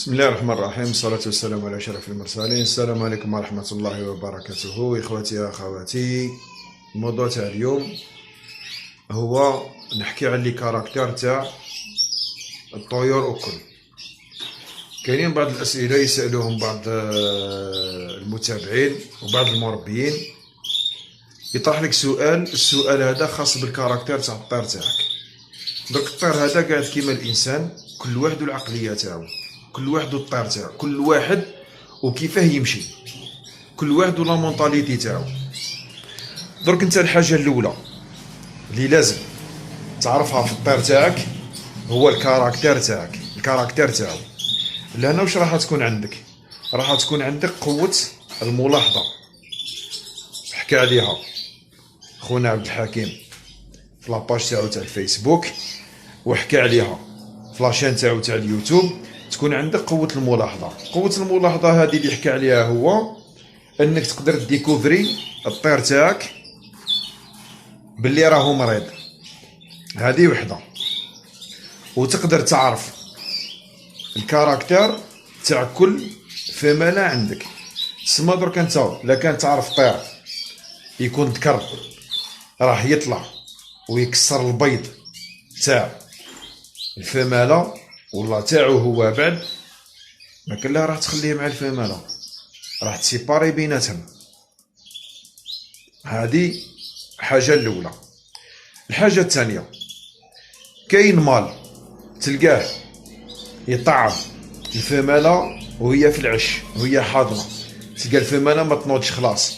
بسم الله الرحمن الرحيم، الصلاة والسلام على أشرف المرسلين. السلام عليكم ورحمة الله وبركاته. إخوتي وأخواتي، الموضوع تاع اليوم هو نحكي على لي كاركتير تاع الطيور وكل. كاينين بعض الأسئلة يسألوهم بعض المتابعين وبعض المربيين، يطرح لك السؤال هذا خاص بالكاركتير تاع الطير تاعك. درك الطير هذا قاعد كيما الإنسان، كل واحد والعقلية تاعو، كل واحد والطير تاعو، كل واحد وكيفاه يمشي، كل واحد ولا مونطاليتي تاعو. درك انت الحاجه الاولى اللي لازم تعرفها في الطير تاعك هو الكاركتير تاعو. لهنا واش راح تكون عندك؟ راح تكون عندك قوه الملاحظه، حكى عليها خونا عبد الحكيم في لاباج تاعو تاع الفيسبوك، وحكى عليها في لاشين تاعو تاع اليوتيوب. تكون عندك قوة الملاحظة. قوة الملاحظة هذه اللي يحكي عليها هو انك تقدر تديكوفري الطير تاعك باللي راهو مريض، هذه وحدة. وتقدر تعرف الكاركتير تاع كل فمالة عندك. تسمى درك انت لا كان تعرف طير يكون ذكر راه يطلع ويكسر البيض تاع الفمالة والله تاعو هو بعد، ما كلها راح تخليه مع الفمالة، راح تسيباري بيناتهم. هذه حاجة الأولى. الحاجة الثانية، كاين مال تلقاه يطعم الفمالة وهي في العش وهي حاضنة، تلقى الفمالة ما تنوضش خلاص.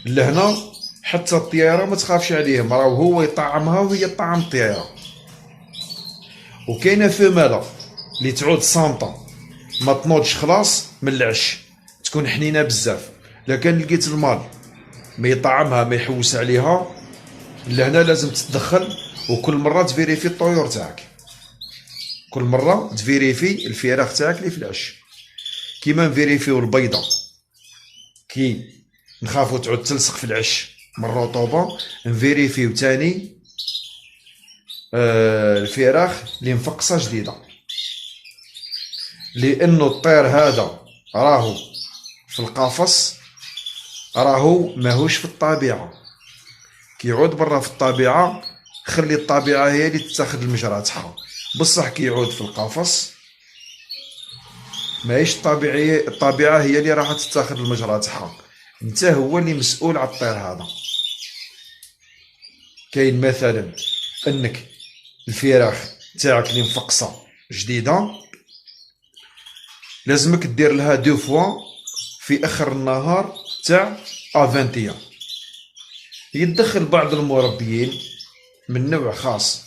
لهنا حتى الطيارة ما تخافش عليهم، راهو هو يطعمها وهي تطعم الطيارة. وكاينه فمالة اللي تعود صامتة ما تنوضش خلاص من العش، تكون حنينه بزاف. لكن لقيت المال ما يطعمها ما يحوس عليها، لهنا لازم تتدخل وكل مره تفيريفي الطيور تاعك، كل مره تفيريفي الفراخ تاعك اللي في العش. كيما نفيريفيو البيضه كي نخافو تعود تلصق في العش من الرطوبه، نفيريفيو تاني الفراخ اللي مفقصه جديده، لانه الطير هذا راهو في القفص، راهو ماهوش في الطبيعه. كي يعود برا في الطبيعه خلي الطبيعه هي اللي تتخذ المجرى تاعها، بصح كي يعود في القفص ماهيش الطبيعه هي اللي راح تتخذ المجرى تاعها، انت هو اللي مسؤول على الطير هذا. كاين مثلا انك الفراخ تاعك اللي مفقصه جديده لازمك دير لها دو فوا في اخر النهار تاع افانتيا. يتدخل بعض المربيين من نوع خاص،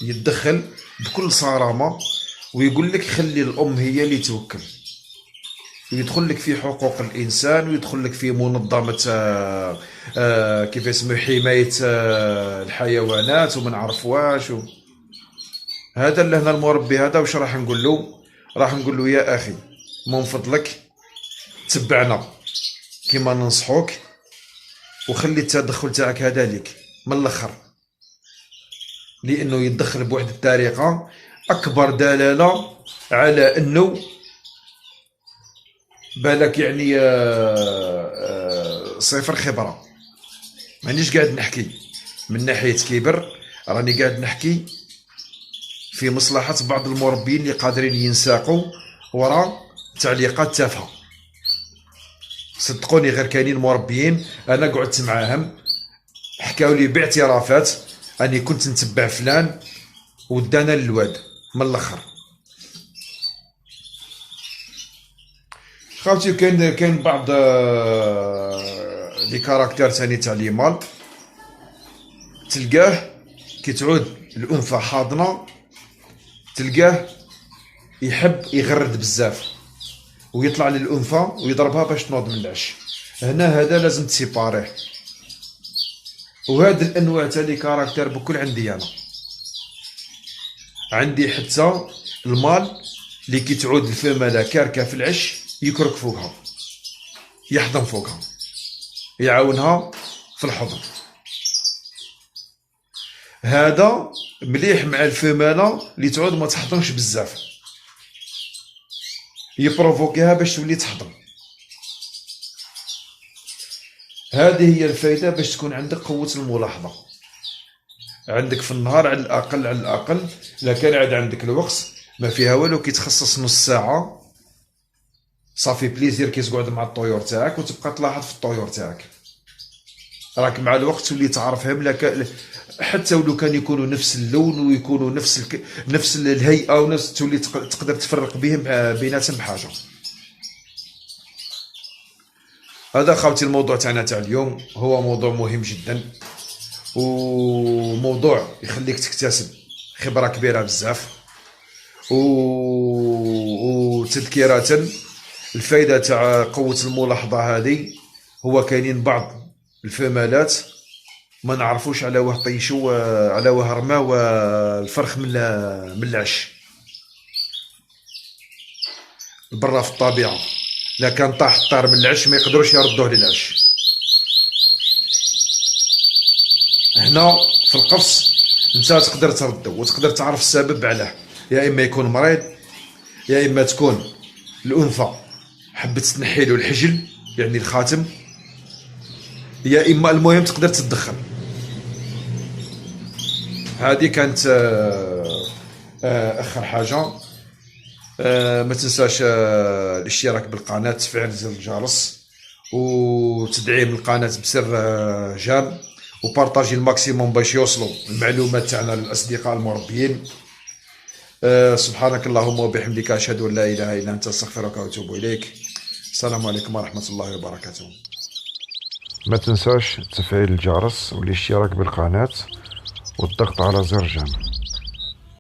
يتدخل بكل صرامه ويقول لك خلي الام هي اللي توكل، ويدخل لك في حقوق الانسان، ويدخل لك في منظمه كيف اسمه حمايه الحيوانات وما نعرف واش. هذا اللي هنا المربي هذا واش راح نقول له؟ راح نقول له يا اخي من فضلك تبعنا كيما ننصحوك، وخلي التدخل تاعك هذا ليك من الاخر، لانه يتدخل بواحد الطريقه اكبر دلاله على انه بالك يعني صفر خبره. مانيش قاعد نحكي من ناحيه كبر، راني قاعد نحكي في مصلحه بعض المربين اللي قادرين ينساقوا وراء تعليقات تافهه. صدقوني غير كاينين مربيين انا قعدت معاهم حكاو لي باعترافات اني كنت نتبع فلان ودانا للواد من الاخر. خاوتي كاين بعض لي كاركتير ثاني تاع لي مال، تلقاه كي تعود الانثى حاضنه تلقاه يحب يغرد بزاف ويطلع للانثى ويضربها باش تنوض من العش. هنا هذا لازم تسيباريه. وهاد الانواع تاع لي كاركتير بكل عندي انا، عندي حتى المال اللي كي تعود الفمالة كاركه في العش يكرك فوقها، يحضن فوقها، يعاونها في الحضن. هذا مليح مع الفمالة اللي تعود ما تحضنش بزاف، يبروفوكيها باش تولي تهضم. هذه هي الفايدة باش تكون عندك قوة الملاحظة. عندك في النهار على الأقل إلا كان عاد عندك الوقت ما فيها والو كي تخصص نص ساعة صافي بليزير كي تقعد مع الطيور تاعك وتبقى تلاحظ في الطيور تاعك. راك مع الوقت تولي تعرفهم حتى ولو كان يكونوا نفس اللون ويكونوا نفس الهيئة ونفس تولي تقدر تفرق بهم بيناتهم بحاجة. هذا خاوتي الموضوع تاعنا تاع اليوم، هو موضوع مهم جدا وموضوع يخليك تكتسب خبرة كبيرة بزاف وتذكيرة. الفايدة تاع قوة الملاحظة هذه هو كاينين بعض الفمالات ما نعرفوش على واه طيشو على واه رماو الفرخ من العش برا في الطبيعة. إلا كان طاح الطار من العش ما يقدروش يردوه للعش. هنا في القفص انت تقدر تردو وتقدر تعرف السبب علاه، يا اما يكون مريض، يا اما تكون الانثى حبت تنحي له الحجل يعني الخاتم، يا اما المهم تقدر تتدخل. هذه كانت اخر حاجه. ما تنساش الاشتراك بالقناه، تفعيل زر الجرس وتدعيم القناه بسر جام، وبارطاجي الماكسيموم باش يوصلوا المعلومات تاعنا للاصدقاء المربيين. سبحانك اللهم وبحمدك اشهد ان لا اله الا انت استغفرك واتوب اليك. السلام عليكم ورحمه الله وبركاته. ما تنساش تفعيل الجرس والاشتراك بالقناه والضغط على زر جام.